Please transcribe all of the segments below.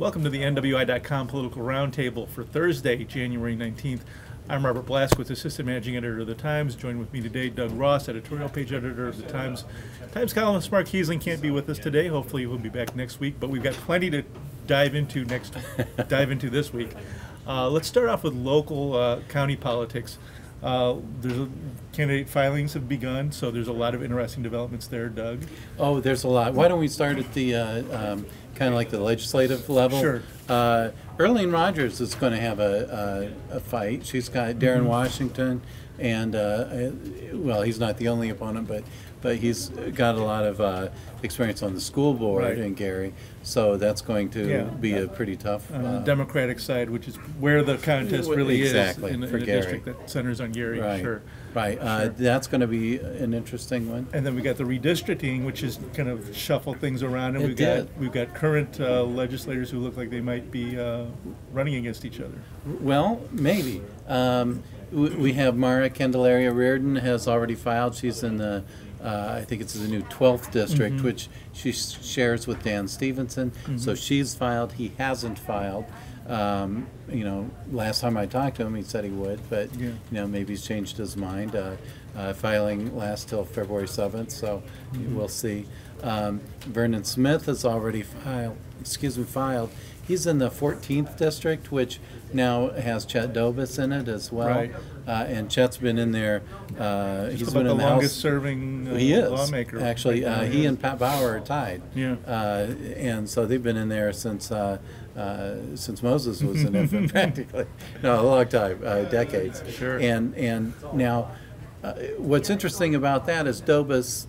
Welcome to the NWI.com Political Roundtable for Thursday, January 19th. I'm Robert Blaszkiewicz, Assistant Managing Editor of The Times. Joined with me today, Doug Ross, Editorial Page Editor of The Times. Times columnist Mark Kiesling can't be with us today. Hopefully he'll be back next week, but we've got plenty to dive into this week. Let's start off with local county politics. Candidate filings have begun, so there's a lot of interesting developments there, Doug. Oh, there's a lot. Why don't we start at the kind of like the legislative level? Sure. Earlene Rogers is going to have a fight. She's got Darren Washington, and well, he's not the only opponent, but he's got a lot of experience on the school board in Gary, so that's going to be a pretty tough. On the Democratic side, which is where the contest really is in a district that centers on Gary. Right. Sure. Right. Sure. That's going to be an interesting one. And then we got the redistricting, which is kind of shuffle things around, and we've got current legislators who look like they might be running against each other. Well, maybe. We have Mara Candelaria Reardon has already filed. She's in the I think it's the new 12th district, which she shares with Dan Stevenson. So she's filed. He hasn't filed. You know, last time I talked to him, he said he would, but you know, maybe he's changed his mind. Filing lasts till February 7th, so we'll see. Vernon Smith has already filed. He's in the 14th district, which now has Chet Dobis in it as well. Right. And Chet's been in there. He's been the in the longest-serving lawmaker. Actually, he and Pat Bauer are tied. Yeah. And so they've been in there since Moses was an infant, practically. No, a long time, decades. Sure. And now, what's interesting about that is Dobis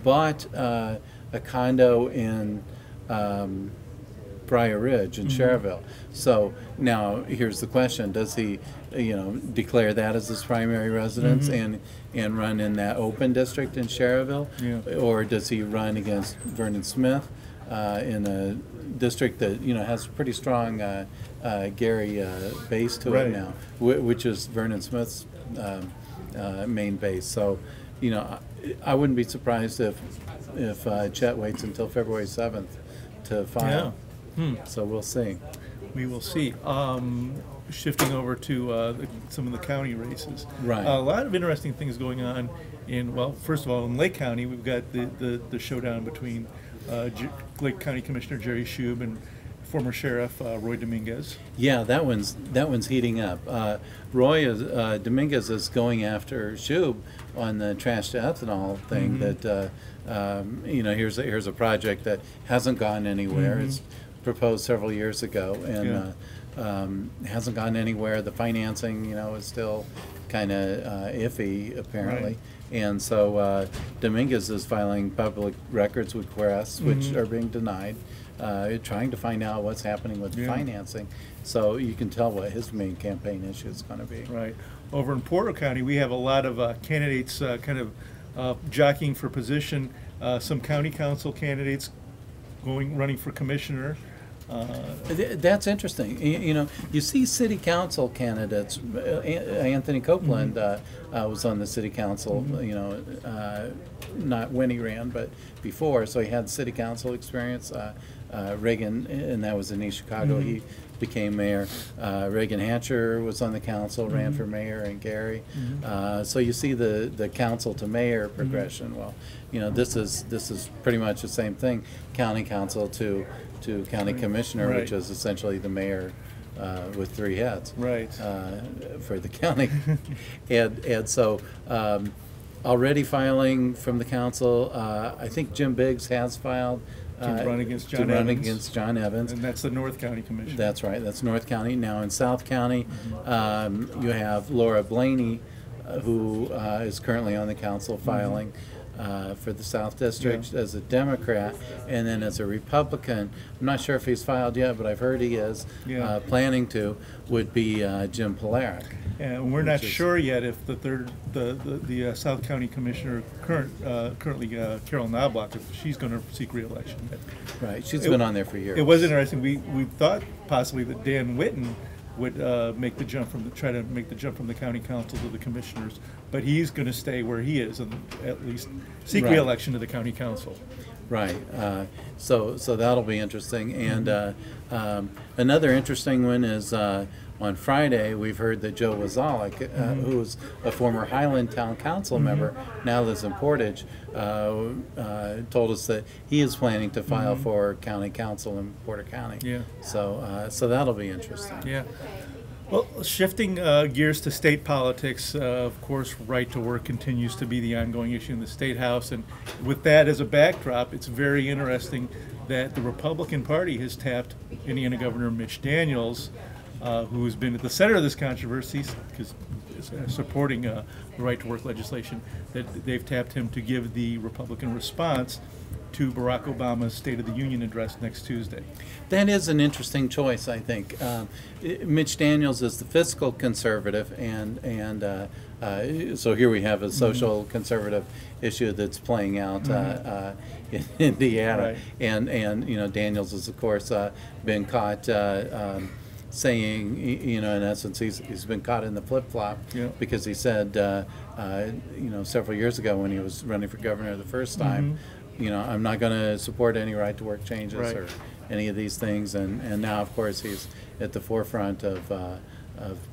bought a condo in Briar Ridge in Cherville. So now here's the question: does he, declare that as his primary residence and run in that open district in Cherville, or does he run against Vernon Smith in a district that has pretty strong Gary base to it now, which is Vernon Smith's main base? So, I wouldn't be surprised if Chet waits until February 7th to file. So we'll see. We will see. Shifting over to some of the county races. Right. A lot of interesting things going on first of all, in Lake County, we've got the showdown between Lake County Commissioner Jerry Shube and former Sheriff Roy Dominguez. Yeah, that one's heating up. Dominguez is going after Shube on the trash to ethanol thing. That here's a project that hasn't gone anywhere. It's proposed several years ago and hasn't gone anywhere. The financing, is still kind of iffy apparently. And so Dominguez is filing public records requests, which are being denied, trying to find out what's happening with financing. So you can tell what his main campaign issue is going to be. Right. Over in Porter County, we have a lot of candidates jockeying for position. Some county council candidates running for commissioner. That's interesting. You see city council candidates. Anthony Copeland was on the city council, not when he ran, but before, so he had city council experience. Reagan, and that was in East Chicago, he became mayor. Reagan Hatcher was on the council, ran for mayor in Gary. So you see the council to mayor progression. Well, this is pretty much the same thing. County council to county commissioner, which is essentially the mayor with three heads for the county. and so already filing from the council, I think Jim Biggs has filed to run against John Evans. And that's the North County Commission. That's right. That's North County. Now in South County, you have Laura Blaney, who is currently on the council filing for the South District as a Democrat, and then as a Republican, I'm not sure if he's filed yet, but I've heard he is planning to, would be Jim Polaric. And we're not sure yet if the South County Commissioner currently Carol Knobloch, if she's going to seek re-election. Right, she's been on there for years. It was interesting. We thought possibly that Dan Whitten would try to make the jump from the county council to the commissioners, but he's going to stay where he is and at least seek re-election to the county council. Right. So that'll be interesting. And another interesting one is on Friday we've heard that Joe Wazalek, who was a former Highland Town Council member, now lives in Portage, told us that he is planning to file for county council in Porter County. Yeah. So that'll be interesting. Yeah. Well, shifting gears to state politics, of course, right to work continues to be the ongoing issue in the State House. And with that as a backdrop, it's very interesting that the Republican Party has tapped Indiana Governor Mitch Daniels, who has been at the center of this controversy, because supporting the right to work legislation, that they've tapped him to give the Republican response to Barack Obama's State of the Union address next Tuesday. That is an interesting choice, I think. Mitch Daniels is the fiscal conservative, and so here we have a social conservative issue that's playing out in Indiana, Right. and you know, Daniels has of course been caught saying, you know, in essence, he's been caught in the flip-flop, Yeah. because he said, you know, several years ago when he was running for governor the first time, you know, I'm not going to support any right-to-work changes Right. or any of these things, and now, of course, he's at the forefront of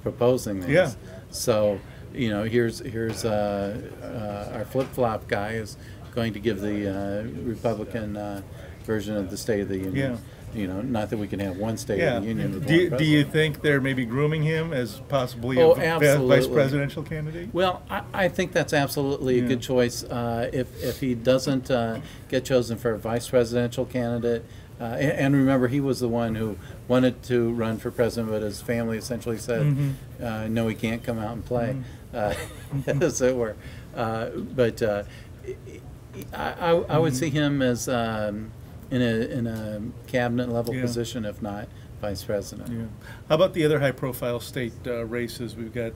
proposing these. Yeah. So, you know, here's our flip-flop guy is going to give the Republican version of the State of the Union. Yeah. You know, not that we can have one State Yeah. of the Union with one Do you president. think they're maybe grooming him as possibly Oh, a vice absolutely. presidential candidate? Well, I think that's absolutely a good choice. If he doesn't get chosen for a vice presidential candidate, and remember, he was the one who wanted to run for president, but his family essentially said, no, he can't come out and play, as it were. But I would see him as in a cabinet level position, if not vice president. Yeah. How about the other high-profile state races? We've got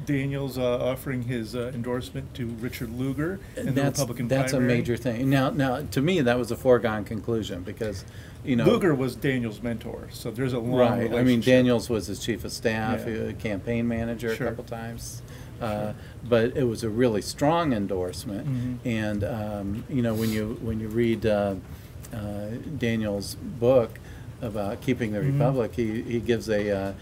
Daniels offering his endorsement to Richard Lugar in the Republican That's primary. a major thing. Now, to me, that was a foregone conclusion because, you know, Lugar was Daniels' mentor, so there's a long right. I mean, relationship. Daniels was his chief of staff, Yeah. campaign manager Sure. a couple times. But it was a really strong endorsement, and you know, when you read Daniels' book about keeping the republic, he gives a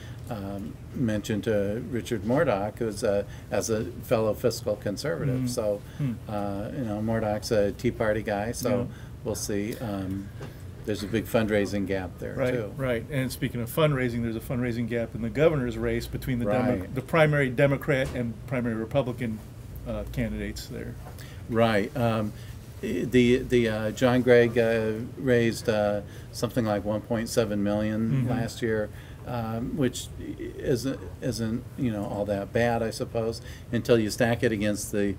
mention to Richard Murdoch, who's as a fellow fiscal conservative. So you know, Murdoch's a Tea Party guy, so we'll see. There's a big fundraising gap there too. Right. And speaking of fundraising, there's a fundraising gap in the governor's race between the Right. the primary Democrat and primary Republican candidates there. Right. The John Gregg raised something like 1.7 million last year, which isn't you know all that bad, I suppose, until you stack it against the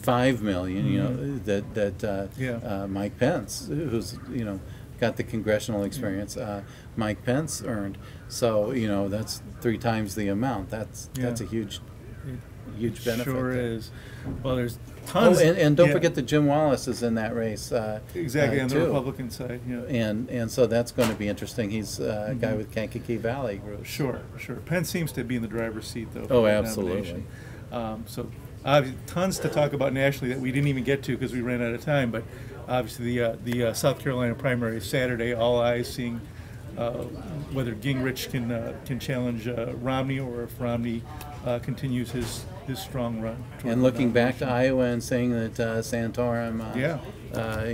5 million you know that Mike Pence, who's you know got the congressional experience, Mike Pence earned. So you know that's 3 times the amount. That's a huge benefit. Sure there. is. Well, there's tons. And don't forget that Jim Wallace is in that race. Exactly, on the too. Republican side. Yeah. And so that's going to be interesting. He's a guy with Kankakee Valley group. Sure. Pence seems to be in the driver's seat, though. Oh, for the absolutely. nomination. So, obviously, tons to talk about nationally that we didn't even get to because we ran out of time. But obviously, the South Carolina primary is Saturday. All eyes seeing whether Gingrich can challenge Romney, or if Romney continues his strong run. toward And the looking back to nomination. Iowa and saying that Santorum,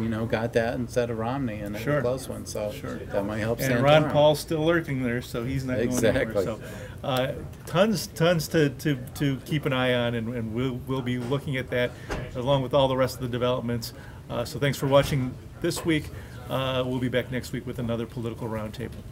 you know, got that instead of Romney in a close one. So that might help And Santorum. Ron Paul's still lurking there, so he's not going anywhere. So, tons to keep an eye on, and we'll be looking at that along with all the rest of the developments. So thanks for watching this week. We'll be back next week with another political roundtable.